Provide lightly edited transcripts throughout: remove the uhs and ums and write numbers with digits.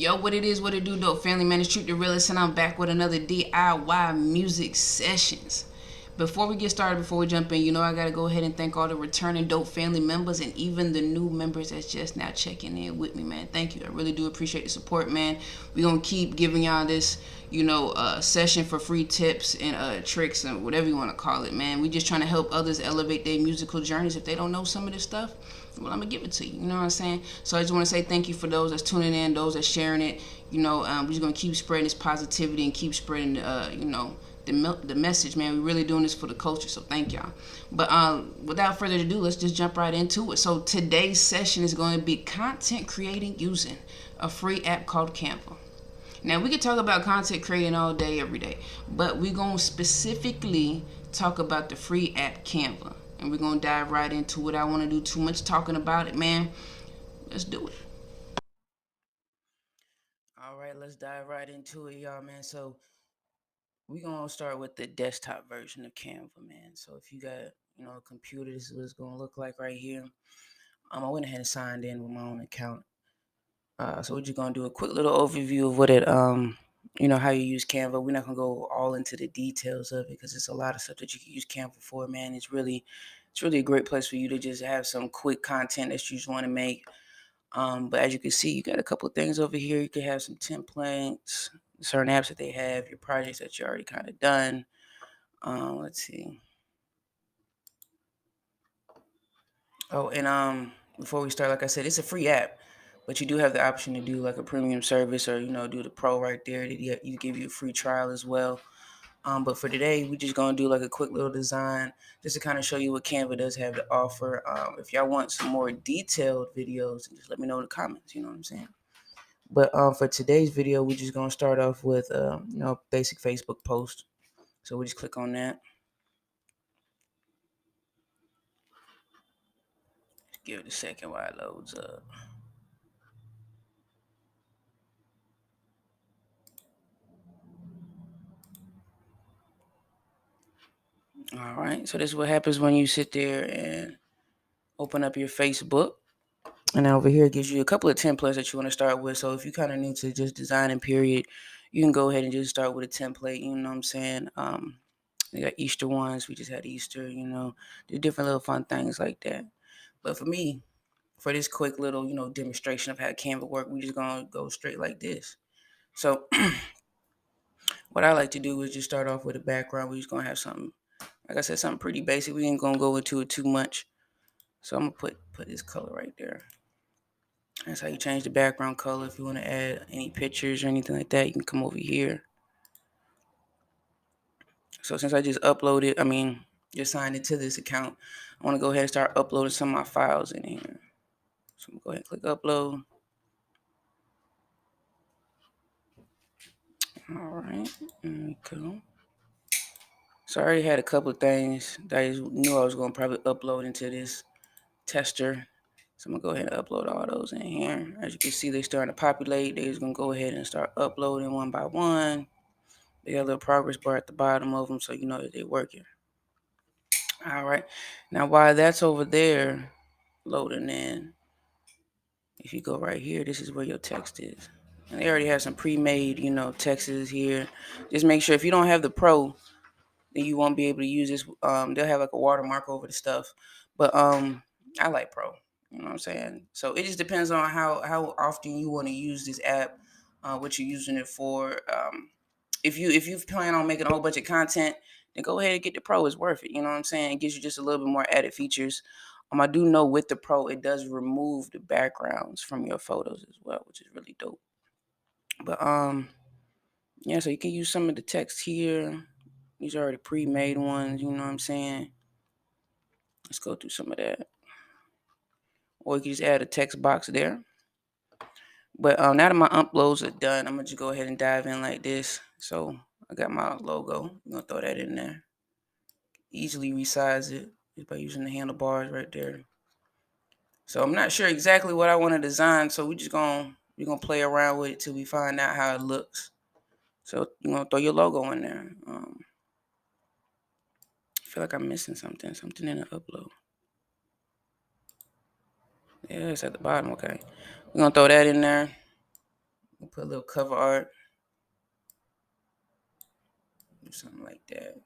Yo, what it is, what it do, dope family man. It's Truth the Realist, and I'm back with another DIY music sessions. Before we get started, before we jump in, I gotta go ahead and thank all the returning dope family members and even the new members that's just now checking in with me, man. Thank you. I really do appreciate the support, man. We gonna keep giving y'all this, session for free tips and tricks and whatever you want to call it, man. We just trying to help others elevate their musical journeys. If they don't know some of this stuff, well, I'm gonna give it to you. You know what I'm saying? So I just want to say thank you for those that's tuning in, those that's sharing it. We're just gonna keep spreading this positivity and keep spreading, the message, man. We're really doing this for the culture, so thank y'all. But without further ado, let's just jump right into it. So today's session is going to be content creating using a free app called Canva. Now, we could talk about content creating all day, every day, but we're going to specifically talk about the free app Canva. And we're going to dive right into it. I don't want to do too much talking about it, man. Let's do it. All right, let's dive right into it, y'all, man. So, we're going to start with the desktop version of Canva, man. So, if you got, a computer, this is what it's going to look like right here. I went ahead and signed in with my own account. So we're just gonna do a quick little overview of what it how you use Canva. We're not gonna go all into the details of it because it's a lot of stuff that you can use Canva for, man. It's really a great place for you to just have some quick content that you just want to make. But as you can see, you got a couple of things over here. You can have some templates, certain apps that they have, your projects that you already kind of done. Let's see. Oh, and before we start, like I said, it's a free app, but you do have the option to do like a premium service or do the pro right there. That you give you a free trial as well. But for today, we're just gonna do like a quick little design just to kind of show you what Canva does have to offer. If y'all want some more detailed videos, just let me know in the comments. You know what I'm saying? But for today's video, we're just gonna start off with basic Facebook post. So we just click on that. Give it a second while it loads up. All right. So this is what happens when you sit there and open up your Facebook. And over here it gives you a couple of templates that you want to start with. So if you kind of need to just design in period, you can go ahead and just start with a template. You know what I'm saying? They got Easter ones. We just had Easter. Do different little fun things like that. But for me, for this quick little demonstration of how Canva work, we just gonna go straight like this. So what I like to do is just start off with a background. We're just gonna have something, like I said, something pretty basic. We ain't gonna go into it too much. So I'm gonna put this color right there. That's how you change the background color. If you want to add any pictures or anything like that, you can come over here. So since I just signed into this account, I want to go ahead and start uploading some of my files in here. So I'm going to go ahead and click upload. All right, there we go. So I already had a couple of things that I knew I was going to probably upload into this tester. So I'm going to go ahead and upload all those in here. As you can see, they're starting to populate. They're just going to go ahead and start uploading one by one. They got a little progress bar at the bottom of them, so you know that they're working. All right. Now, while that's over there loading in, if you go right here, this is where your text is. And they already have some pre-made, texts here. Just make sure if you don't have the Pro, then you won't be able to use this. They'll have like a watermark over the stuff. But I like Pro. You know what I'm saying? So it just depends on how often you want to use this app, what you're using it for. If you plan on making a whole bunch of content, then go ahead and get the Pro. It's worth it. You know what I'm saying? It gives you just a little bit more added features. I do know with the Pro, it does remove the backgrounds from your photos as well, which is really dope. But yeah, so you can use some of the text here. These are already pre-made ones. You know what I'm saying? Let's go through some of that. Or you can just add a text box there. But now that my uploads are done, I'm gonna just go ahead and dive in like this. So I got my logo. I'm gonna throw that in there. Easily resize it just by using the handlebars right there. So I'm not sure exactly what I want to design. So we're gonna play around with it till we find out how it looks. So you're gonna throw your logo in there. I feel like I'm missing something in the upload. Yeah, it's at the bottom. Okay, we're gonna throw that in there. We'll put a little cover art, do something like that.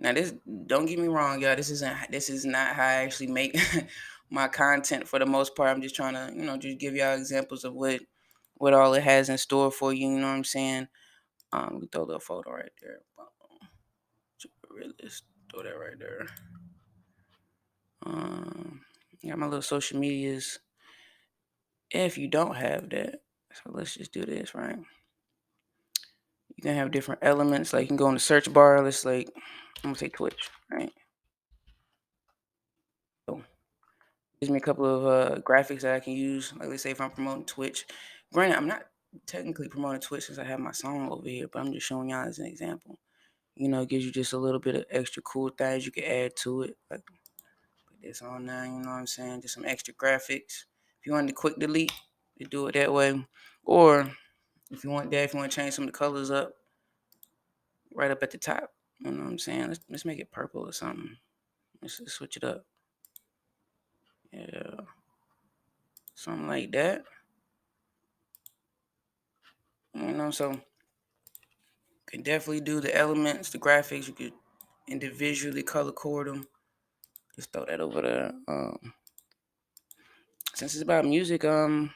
Now this, don't get me wrong, y'all. This is not how I actually make my content for the most part. I'm just trying to, just give y'all examples of what all it has in store for you. You know what I'm saying? We throw a little photo right there. Let's throw that right there. Got my little social medias. If you don't have that, so let's just do this, right? You can have different elements. Like you can go in the search bar. Let's I'm gonna say Twitch, right? So gives me a couple of graphics that I can use. Like let's say if I'm promoting Twitch. Granted, I'm not technically promoting Twitch since I have my song over here, but I'm just showing y'all as an example. It gives you just a little bit of extra cool things you can add to it. Like put this on there, you know what I'm saying? Just some extra graphics. If you want to quick delete, you do it that way. Or if you want to change some of the colors up, right up at the top. You know what I'm saying? Let's make it purple or something. Let's switch it up. Yeah. Something like that. So you can definitely do the elements, the graphics. You could individually color cord them. Just throw that over there. Since it's about music, you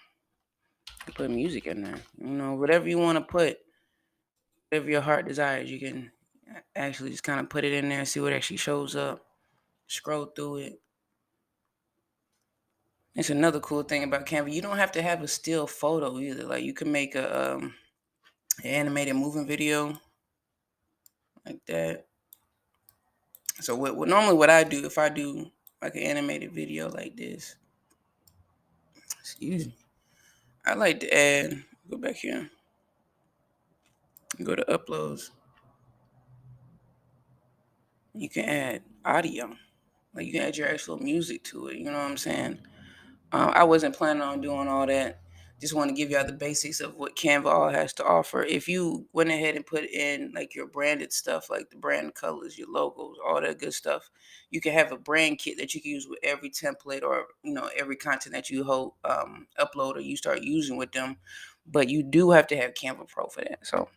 put music in there. Whatever you want to put, whatever your heart desires, you can actually just kind of put it in there and see what actually shows up. Scroll through it. It's another cool thing about Canva. You don't have to have a still photo either. Like you can make a an animated moving video like that. So what I do if I do like an animated video like this, excuse me, I like to add. Go back here. Go to uploads. You can add audio. Like you can add your actual music to it. You know what I'm saying? I wasn't planning on doing all that. Just want to give y'all the basics of what Canva all has to offer. If you went ahead and put in like your branded stuff, like the brand colors, your logos, all that good stuff, you can have a brand kit that you can use with every template or every content that you upload or you start using with them. But you do have to have Canva Pro for that. So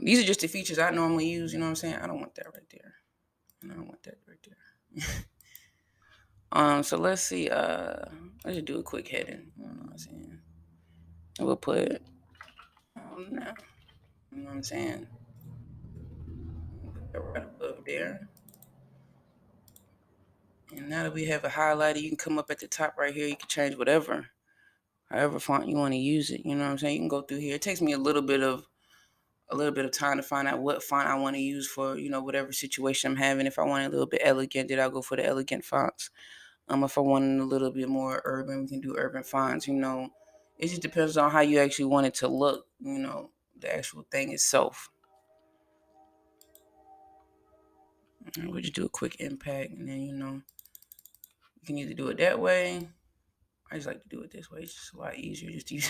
these are just the features I normally use. You know what I'm saying? I don't want that right there. I don't want that right there. So let's see. Let's just do a quick heading. You know what I'm saying? We'll put now. You know what I'm saying? Put that right above there. And now that we have a highlighter, you can come up at the top right here. You can change however font you want to use it. You know what I'm saying? You can go through here. It takes me a little bit of time to find out what font I want to use for whatever situation I'm having. If I want it a little bit elegant, then I'll go for the elegant fonts. If I want it a little bit more urban, we can do urban fonts. It just depends on how you actually want it to look. The actual thing itself. We'll just do a quick impact, and then you can either do it that way. I just like to do it this way. It's just a lot easier just to use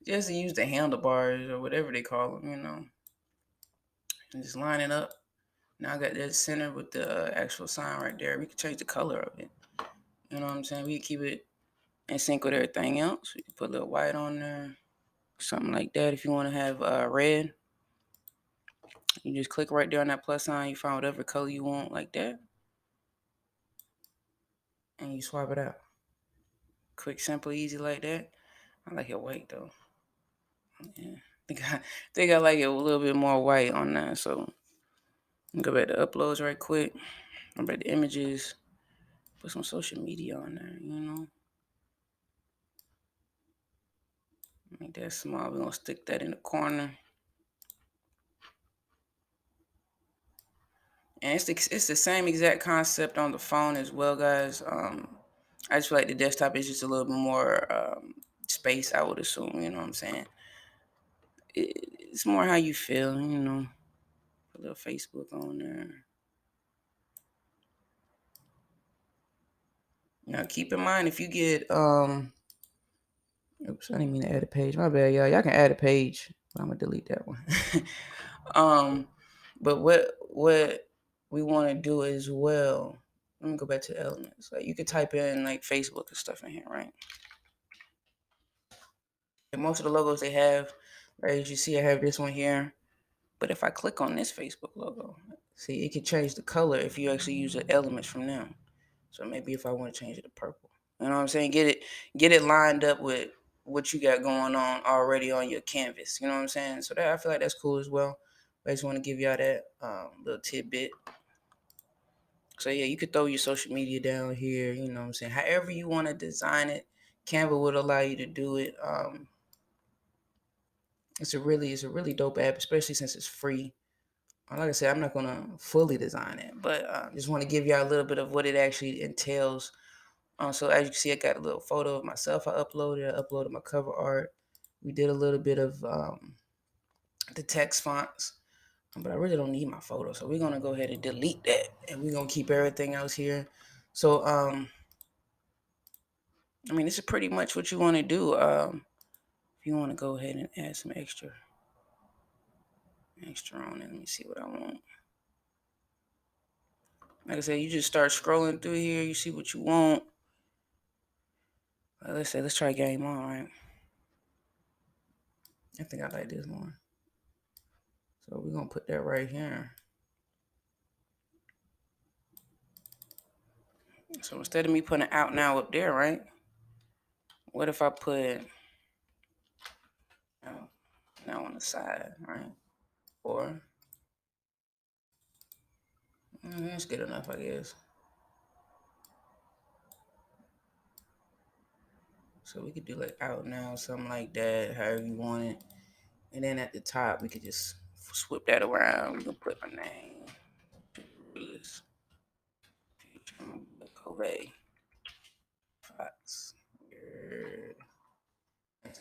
just to use the handlebars or whatever they call them. And just line it up. Now I got that center with the actual sign right there. We can change the color of it. You know what I'm saying? We can keep it in sync with everything else. We can put a little white on there, something like that. If you want to have red, you just click right there on that plus sign. You find whatever color you want, like that, and you swap it out. Quick, simple, easy, like that. I like it white though. Yeah, think I like it a little bit more white on that. So go back to uploads right quick. Go back to images. Put some social media on there. Make that small. We're gonna stick that in the corner. And it's the same exact concept on the phone as well, guys. I just feel like the desktop is just a little bit more space, I would assume. You know what I'm saying? It's more how you feel. Put a little Facebook on there. Now, keep in mind if you get oops, I didn't mean to add a page. My bad, y'all. Y'all can add a page, but I'm gonna delete that one. But what we want to do as well Let me go back to the elements. Like you could type in like Facebook and stuff in here, right? And most of the logos they have, right? As you see, I have this one here. But if I click on this Facebook logo, see, it can change the color if you actually use the elements from them. So maybe if I want to change it to purple, you know what I'm saying? Get it lined up with what you got going on already on your canvas. You know what I'm saying? So that I feel like that's cool as well. I just want to give y'all that little tidbit. So yeah, you could throw your social media down here. You know what I'm saying? However you want to design it, Canva would allow you to do it. It's a really dope app, especially since it's free. Like I said, I'm not gonna fully design it, but just want to give y'all a little bit of what it actually entails. So as you can see, I got a little photo of myself. I uploaded my cover art. We did a little bit of the text fonts, but I really don't need my photo, so we're gonna go ahead and delete that, and we're gonna keep everything else here. So I mean, this is pretty much what you want to do. If you want to go ahead and add some extra on it, let me see what I want. Like I said, you just start scrolling through here. You see what you want. Let's try game on, right? I think I like this one. So we're gonna put that right here. So instead of me putting out now up there, right? What if I put now on the side, right? Or that's good enough, I guess. So we could do like out now, something like that, however you want it. And then at the top, we could just swip that around. We can put my name. Kobe Fox.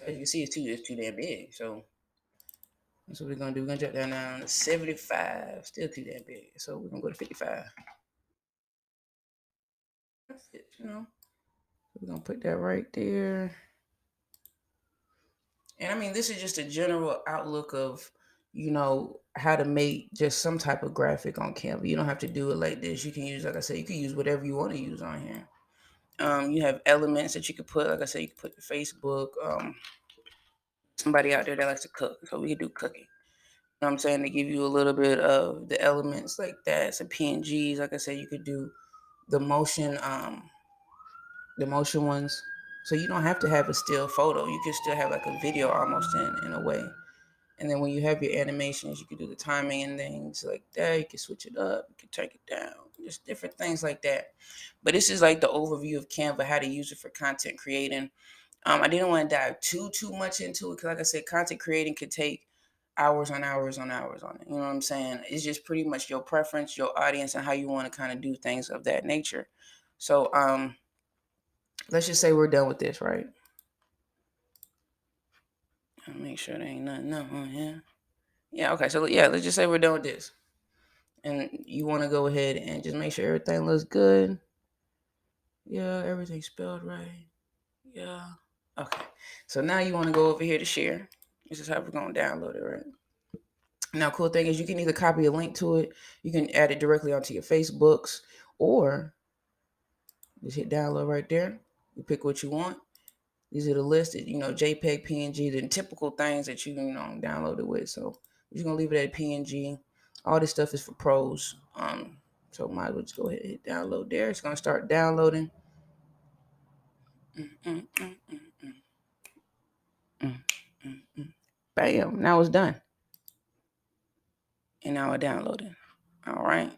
As you can see, it's too damn big. So that's what we're gonna do. We're gonna drop down now to 75. Still too damn big. So we're gonna go to 55. That's it, you know. So we're gonna put that right there. And I mean, this is just a general outlook of, you know, how to make just some type of graphic on Canva. You don't have to do it like this. You can use, like I said, you can use whatever you want to use on here. You have elements that you could put. Like I said, you could put your Facebook. Somebody out there that likes to cook, so we could do cooking. You know what I'm saying? To give you a little bit of the elements like that. Some PNGs. Like I said, you could do the motion ones. So you don't have to have a still photo. You can still have like a video almost in a way. And then when you have your animations, you can do the timing and things like that. You can switch it up. You can take it down. Just different things like that. But this is like the overview of Canva, how to use it for content creating. I didn't want to dive too much into it because, like I said, content creating could take hours on hours on hours on it. You know what I'm saying? It's just pretty much your preference, your audience, and how you want to kind of do things of that nature. So let's just say we're done with this, right? I'll make sure there ain't nothing up on here. Yeah, okay. So yeah, let's just say we're done with this. And you want to go ahead and just make sure everything looks good. Yeah, everything's spelled right. Yeah. Okay. So now you want to go over here to share. This is how we're going to download it, right? Now, cool thing is you can either copy a link to it, you can add it directly onto your Facebooks, or just hit download right there. You pick what you want. These are the listed, you know, JPEG, PNG, the typical things that you know download it with. So we're just gonna leave it at PNG. All this stuff is for pros. So might as well just go ahead and hit download there. It's gonna start downloading. Bam! Now it's done, and now it's downloading. All right.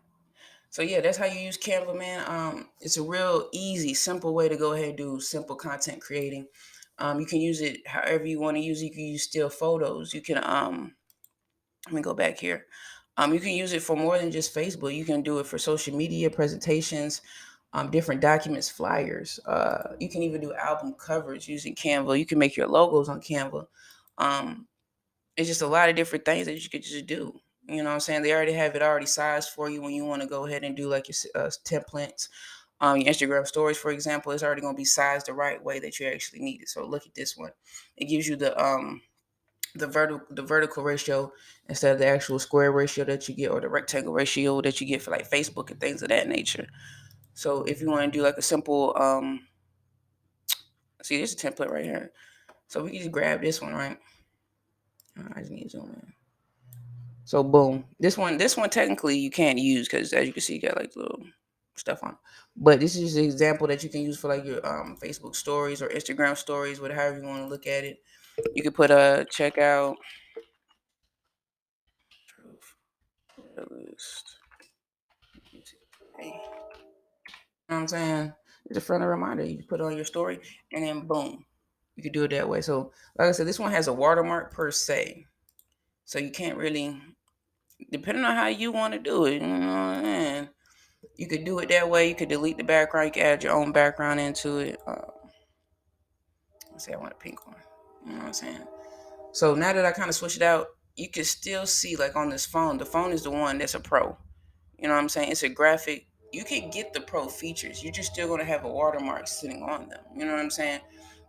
So yeah, that's how you use Canva, man. It's a real easy, simple way to go ahead and do simple content creating. You can use it however you want to use it. You can use still photos. You can let me go back here. You can use it for more than just Facebook. You can do it for social media presentations, different documents, flyers. You can even do album covers using Canva. You can make your logos on Canva. It's just a lot of different things that you could just do. You know what I'm saying? They already have it already sized for you when you want to go ahead and do like your templates. Your Instagram stories, for example, is already going to be sized the right way that you actually need it. So look at this one. It gives you the vertical ratio instead of the actual square ratio that you get, or the rectangle ratio that you get for like Facebook and things of that nature. So if you want to do like a simple, see, there's a template right here. So we can just grab this one, right? I just need to zoom in. So boom, this one technically you can't use because as you can see, you got like little stuff on it. But this is an example that you can use for like your Facebook stories or Instagram stories, whatever you want to look at it. You could put a checkout list. Hey, you know what I'm saying? It's a friendly reminder. You put it on your story, and then boom, you could do it that way. So, like I said, this one has a watermark per se, so you can't really, depending on how you want to do it. You know what I'm saying? You could do it that way. You could delete the background. You could add your own background into it. Let's say I want a pink one. You know what I'm saying? So now that I kind of switched it out, you can still see like on this phone. The phone is the one that's a pro. You know what I'm saying? It's a graphic. You can get the pro features. You're just still going to have a watermark sitting on them. You know what I'm saying?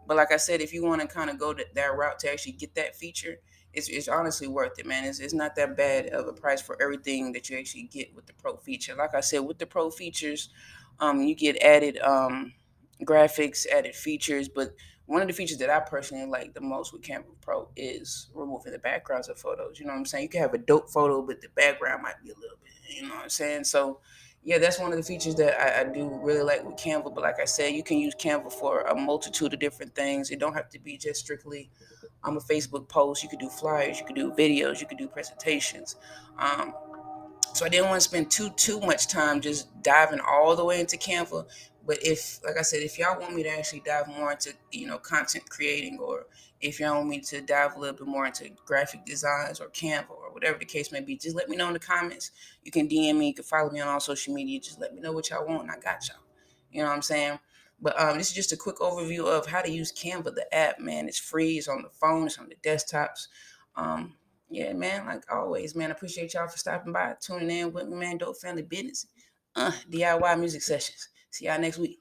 But like I said, if you want to kind of go that route to actually get that feature, it's honestly worth it, man. It's not that bad of a price for everything that you actually get with the pro feature. Like I said, with the pro features, you get added graphics, added features. But one of the features that I personally like the most with Canva Pro is removing the backgrounds of photos. You know what I'm saying? You can have a dope photo, but the background might be a little bit, you know what I'm saying? So, yeah, that's one of the features that I do really like with Canva. But like I said, you can use Canva for a multitude of different things. It don't have to be just strictly a Facebook post. You could do flyers, you could do videos, you could do presentations. Um, so I didn't want to spend too much time just diving all the way into Canva. But if, like I said, if y'all want me to actually dive more into, content creating, or if y'all want me to dive a little bit more into graphic designs or Canva or whatever the case may be, just let me know in the comments. You can DM me, you can follow me on all social media. Just let me know what y'all want, and I got y'all. You know what I'm saying? But this is just a quick overview of how to use Canva, the app, man. It's free. It's on the phone. It's on the desktops. Um, yeah, man, like always, man, I appreciate y'all for stopping by, tuning in with me, man. Dope Family Business, DIY music sessions. See y'all next week.